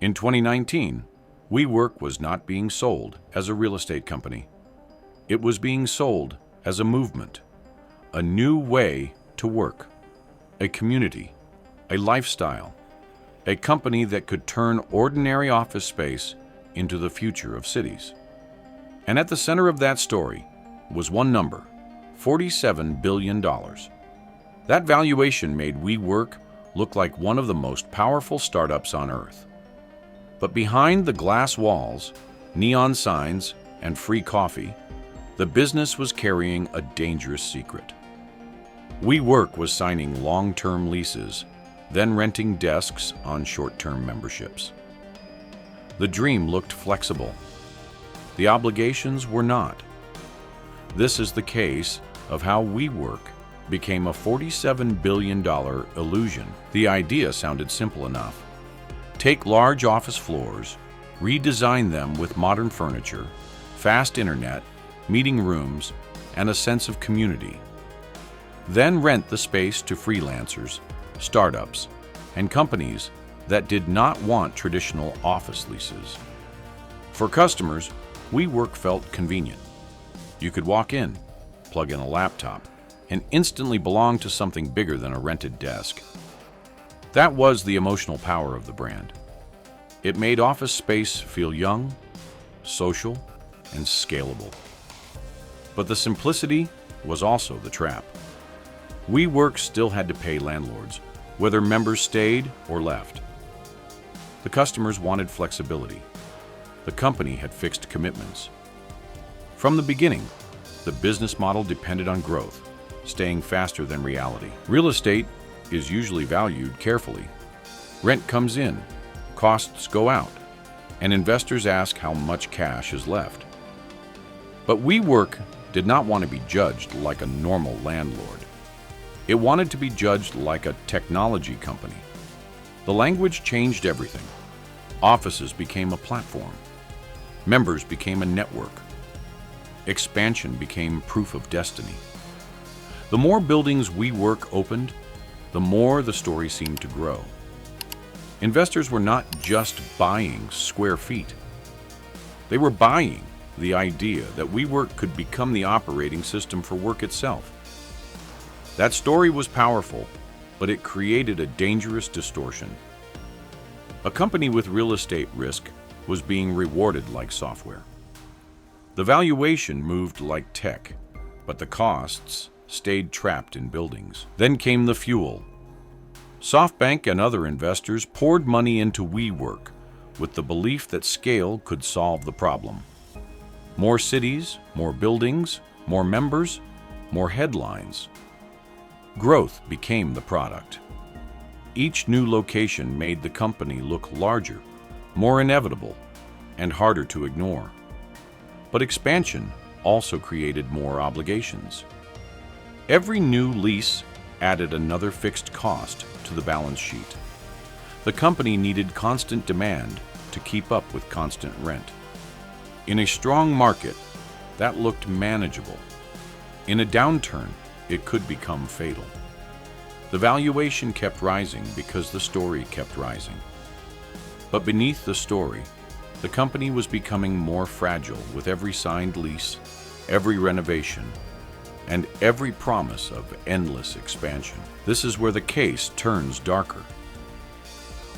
In 2019, WeWork was not being sold as a real estate company. It was being sold as a movement, a new way to work, a community, a lifestyle, a company that could turn ordinary office space into the future of cities. And at the center of that story was one number, $47 billion. That valuation made WeWork look like one of the most powerful startups on earth. But behind the glass walls, neon signs, and free coffee, the business was carrying a dangerous secret. WeWork was signing long-term leases, then renting desks on short-term memberships. The dream looked flexible. The obligations were not. This is the case of how WeWork became a $47 billion illusion. The idea sounded simple enough. Take large office floors, redesign them with modern furniture, fast internet, meeting rooms, and a sense of community. Then rent the space to freelancers, startups, and companies that did not want traditional office leases. For customers, WeWork felt convenient. You could walk in, plug in a laptop, and instantly belong to something bigger than a rented desk. That was the emotional power of the brand. It made office space feel young, social, and scalable. But the simplicity was also the trap. WeWork still had to pay landlords, whether members stayed or left. The customers wanted flexibility. The company had fixed commitments. From the beginning, the business model depended on growth, staying faster than reality. Real estate is usually valued carefully. Rent comes in, costs go out, and investors ask how much cash is left. But WeWork did not want to be judged like a normal landlord. It wanted to be judged like a technology company. The language changed everything. Offices became a platform. Members became a network. Expansion became proof of destiny. The more buildings WeWork opened, the more the story seemed to grow. Investors were not just buying square feet. They were buying the idea that WeWork could become the operating system for work itself. That story was powerful, but it created a dangerous distortion. A company with real estate risk was being rewarded like software. The valuation moved like tech, but the costs stayed trapped in buildings. Then came the fuel. SoftBank and other investors poured money into WeWork with the belief that scale could solve the problem. More cities, more buildings, more members, more headlines. Growth became the product. Each new location made the company look larger, more inevitable, and harder to ignore. But expansion also created more obligations. Every new lease added another fixed cost to the balance sheet. The company needed constant demand to keep up with constant rent. In a strong market, that looked manageable. In a downturn, it could become fatal. The valuation kept rising because the story kept rising. But beneath the story, the company was becoming more fragile with every signed lease, every renovation, and every promise of endless expansion. This is where the case turns darker.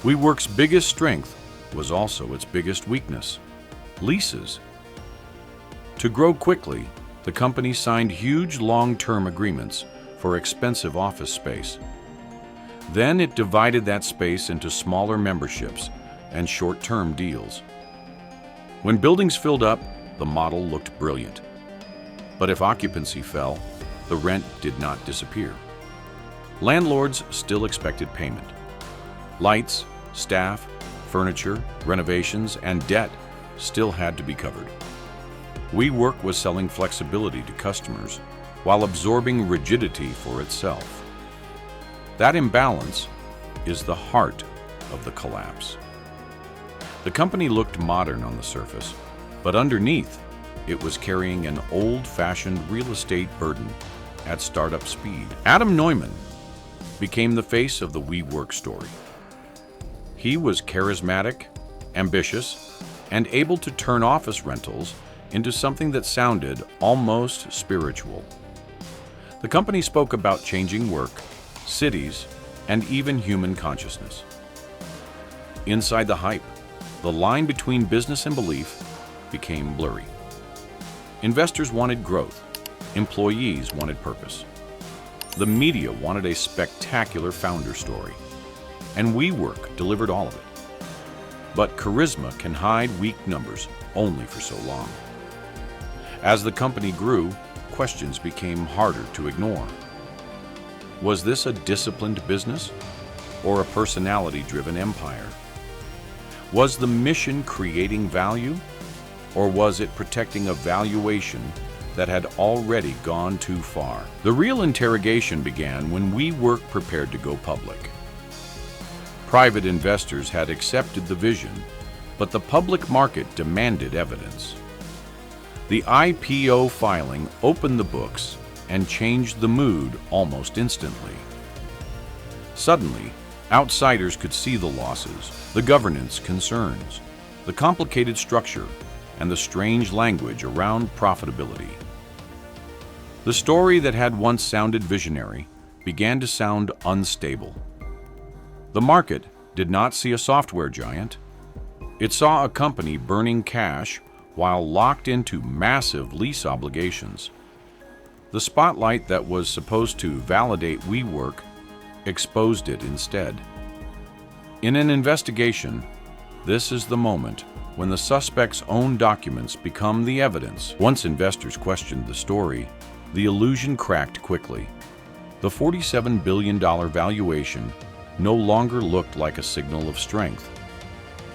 WeWork's biggest strength was also its biggest weakness: leases. To grow quickly, the company signed huge long-term agreements for expensive office space. Then it divided that space into smaller memberships and short-term deals. When buildings filled up, the model looked brilliant. But if occupancy fell, the rent did not disappear. Landlords still expected payment. Lights, staff, furniture, renovations, and debt still had to be covered. WeWork was selling flexibility to customers while absorbing rigidity for itself. That imbalance is the heart of the collapse. The company looked modern on the surface, but underneath, it was carrying an old-fashioned real estate burden at startup speed. Adam Neumann became the face of the WeWork story. He was charismatic, ambitious, and able to turn office rentals into something that sounded almost spiritual. The company spoke about changing work, cities, and even human consciousness. Inside the hype, the line between business and belief became blurry. Investors wanted growth. Employees wanted purpose. The media wanted a spectacular founder story, and WeWork delivered all of it. But charisma can hide weak numbers only for so long. As the company grew, questions became harder to ignore. Was this a disciplined business or a personality-driven empire? Was the mission creating value, or was it protecting a valuation that had already gone too far? The real interrogation began when WeWork prepared to go public. Private investors had accepted the vision, but the public market demanded evidence. The IPO filing opened the books and changed the mood almost instantly. Suddenly, outsiders could see the losses, the governance concerns, the complicated structure, and the strange language around profitability. The story that had once sounded visionary began to sound unstable. The market did not see a software giant. It saw a company burning cash while locked into massive lease obligations. The spotlight that was supposed to validate WeWork exposed it instead. In an investigation, this is the moment when the suspect's own documents become the evidence. Once investors questioned the story, the illusion cracked quickly. The $47 billion valuation no longer looked like a signal of strength.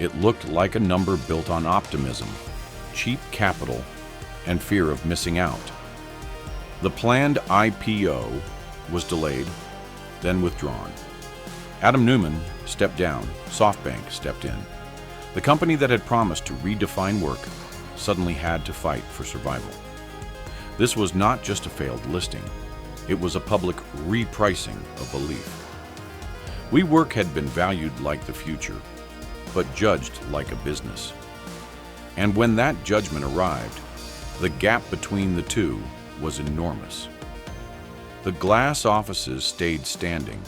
It looked like a number built on optimism, cheap capital, and fear of missing out. The planned IPO was delayed, then withdrawn. Adam Neumann stepped down. SoftBank stepped in. The company that had promised to redefine work suddenly had to fight for survival. This was not just a failed listing. It was a public repricing of belief. WeWork had been valued like the future, but judged like a business. And when that judgment arrived, the gap between the two was enormous. The glass offices stayed standing,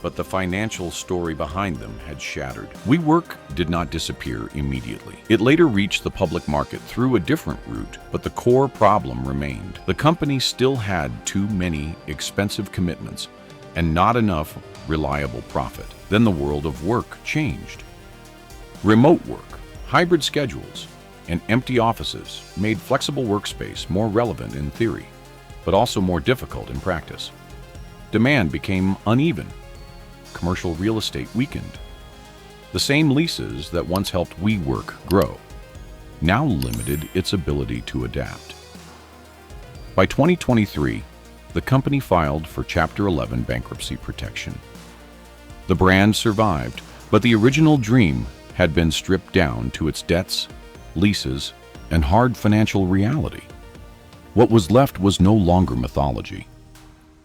but the financial story behind them had shattered. WeWork did not disappear immediately. It later reached the public market through a different route, but the core problem remained. The company still had too many expensive commitments and not enough reliable profit. Then the world of work changed. Remote work, hybrid schedules, and empty offices made flexible workspace more relevant in theory, but also more difficult in practice. Demand became uneven. Commercial real estate weakened. The same leases that once helped WeWork grow now limited its ability to adapt. By 2023, the company filed for Chapter 11 bankruptcy protection. The brand survived, but the original dream had been stripped down to its debts, leases, and hard financial reality. What was left was no longer mythology.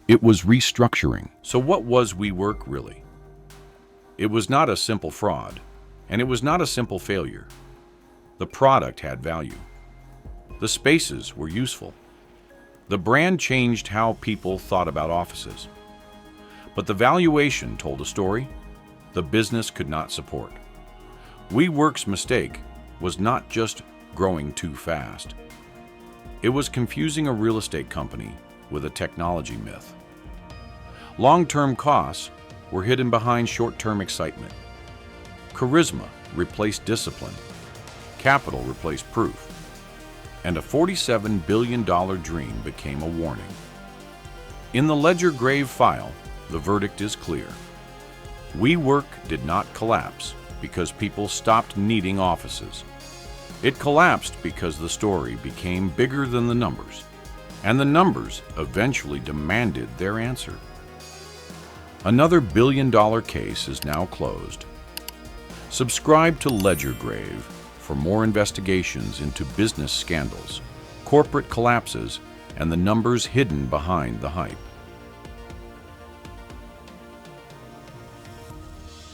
It was restructuring. So what was WeWork really? It was not a simple fraud, and it was not a simple failure. The product had value. The spaces were useful. The brand changed how people thought about offices. But the valuation told a story the business could not support. WeWork's mistake was not just growing too fast. It was confusing a real estate company with a technology myth. Long-term costs were hidden behind short-term excitement. Charisma replaced discipline. Capital replaced proof. And a $47 billion dream became a warning. In the Ledgergrave file, the verdict is clear. WeWork did not collapse because people stopped needing offices. It collapsed because the story became bigger than the numbers, and the numbers eventually demanded their answer. Another billion-dollar case is now closed. Subscribe to Ledgergrave for more investigations into business scandals, corporate collapses, and the numbers hidden behind the hype.